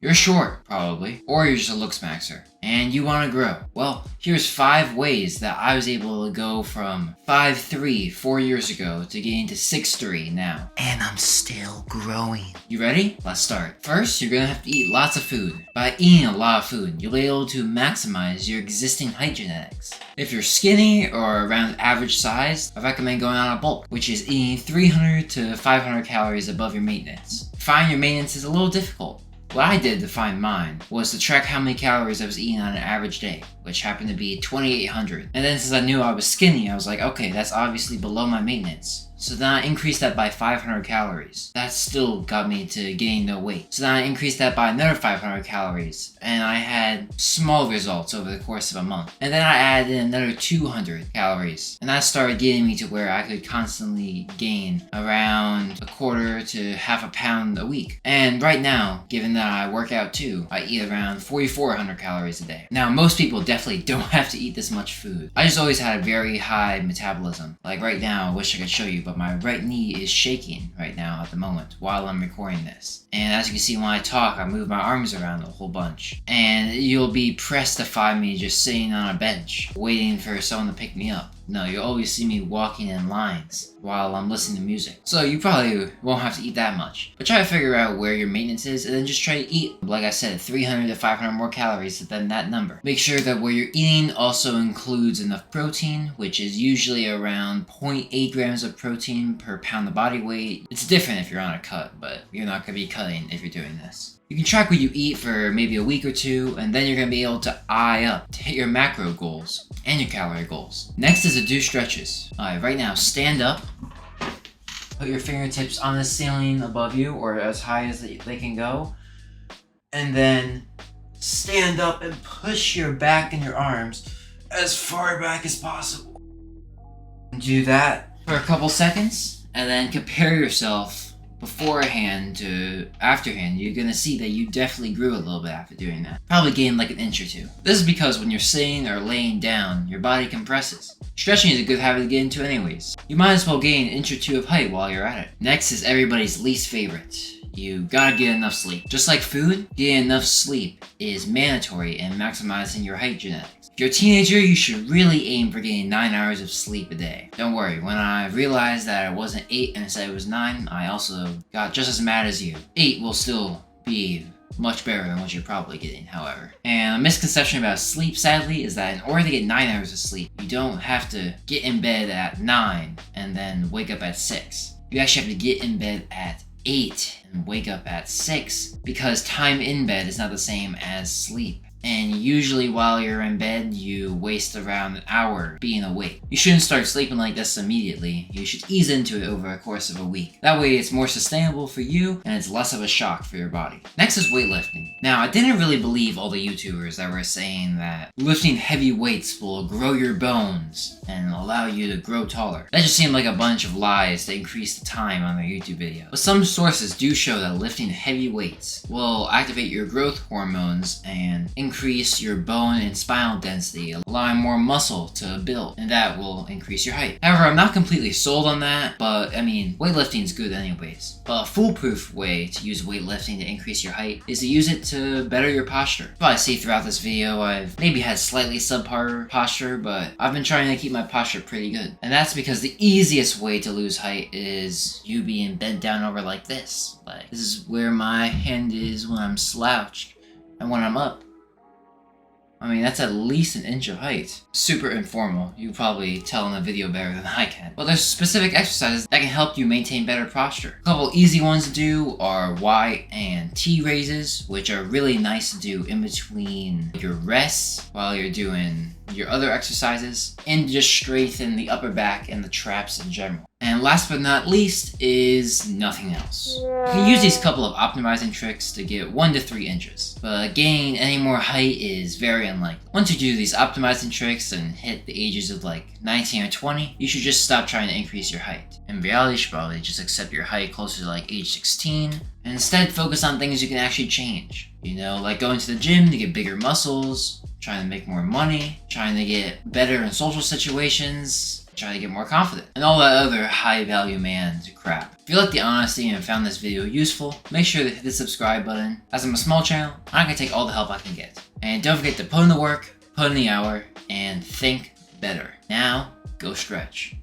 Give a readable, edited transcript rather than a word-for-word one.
You're short, probably, or you're just a looks maxer, and you want to grow. Well, here's 5 ways that I was able to go from 5'3" 4 years ago to getting to 6'3" now. And I'm still growing. You ready? Let's start. First, you're gonna have to eat lots of food. By eating a lot of food, you'll be able to maximize your existing height genetics. If you're skinny or around average size, I recommend going on a bulk, which is eating 300 to 500 calories above your maintenance. Finding your maintenance is a little difficult. What I did to find mine was to track how many calories I was eating on an average day, which happened to be 2,800. And then since I knew I was skinny, I was like, okay, that's obviously below my maintenance. So then I increased that by 500 calories. That still got me to gaining no weight. So then I increased that by another 500 calories, and I had small results over the course of a month. And then I added in another 200 calories, and that started getting me to where I could constantly gain around a quarter to half a pound a week. And right now, given that I work out too, I eat around 4,400 calories a day. Now, most people definitely don't have to eat this much food. I just always had a very high metabolism. Like right now, I wish I could show you, but my right knee is shaking right now at the moment while I'm recording this. And as you can see, when I talk, I move my arms around a whole bunch. And you'll be pressed to find me just sitting on a bench, waiting for someone to pick me up. No, you'll always see me walking in lines while I'm listening to music. So you probably won't have to eat that much. But try to figure out where your maintenance is and then just try to eat, like I said, 300 to 500 more calories than that number. Make sure that where you're eating also includes enough protein, which is usually around 0.8 grams of protein per pound of body weight. It's different if you're on a cut, but you're not going to be cutting if you're doing this. You can track what you eat for maybe a week or two, and then you're going to be able to eye up to hit your macro goals and your calorie goals. Next is to do stretches. Alright, right now, stand up. Put your fingertips on the ceiling above you, or as high as they can go. And then stand up and push your back and your arms as far back as possible. Do that for a couple seconds, and then compare yourself beforehand to afterhand. You're gonna see that you definitely grew a little bit after doing that. Probably gained like an inch or two. This is because when you're sitting or laying down, your body compresses. Stretching is a good habit to get into anyways. You might as well gain an inch or two of height while you're at it. Next is everybody's least favorite. You gotta get enough sleep. Just like food, getting enough sleep is mandatory in maximizing your height genetics. If you're a teenager, you should really aim for getting 9 hours of sleep a day. Don't worry, when I realized that it wasn't 8 and instead it was 9, I also got just as mad as you. 8 will still be much better than what you're probably getting, however. And a misconception about sleep, sadly, is that in order to get 9 hours of sleep, you don't have to get in bed at 9 and then wake up at 6. You actually have to get in bed at 8 and wake up at 6 because time in bed is not the same as sleep. And usually while you're in bed, you waste around an hour being awake. You shouldn't start sleeping like this immediately. You should ease into it over a course of a week. That way it's more sustainable for you and it's less of a shock for your body. Next is weightlifting. Now, I didn't really believe all the YouTubers that were saying that lifting heavy weights will grow your bones and allow you to grow taller. That just seemed like a bunch of lies to increase the time on their YouTube video. But some sources do show that lifting heavy weights will activate your growth hormones and increase your bone and spinal density, allowing more muscle to build, and that will increase your height. However, I'm not completely sold on that, but I mean, weightlifting is good anyways. But a foolproof way to use weightlifting to increase your height is to use it to better your posture. But I see throughout this video, I've maybe had slightly subpar posture, but I've been trying to keep my posture pretty good. And that's because the easiest way to lose height is you being bent down over like this. Like, this is where my hand is when I'm slouched, and when I'm up, I mean, that's at least an inch of height. Super informal. You probably tell in the video better than I can. But there's specific exercises that can help you maintain better posture. A couple easy ones to do are Y and T raises, which are really nice to do in between your rests while you're doing your other exercises, and just strengthen the upper back and the traps in general. And last but not least is nothing else. You can use these couple of optimizing tricks to get 1 to 3 inches, but gaining any more height is very unlikely. Once you do these optimizing tricks and hit the ages of like 19 or 20, you should just stop trying to increase your height. In reality, you should probably just accept your height closer to like age 16, and instead focus on things you can actually change. You know, like going to the gym to get bigger muscles, trying to make more money, trying to get better in social situations, try to get more confident, and all that other high value man crap. If you like the honesty and found this video useful, make sure to hit the subscribe button. As I'm a small channel, I'm gonna take all the help I can get. And don't forget to put in the work, put in the hour, and think better. Now, go stretch.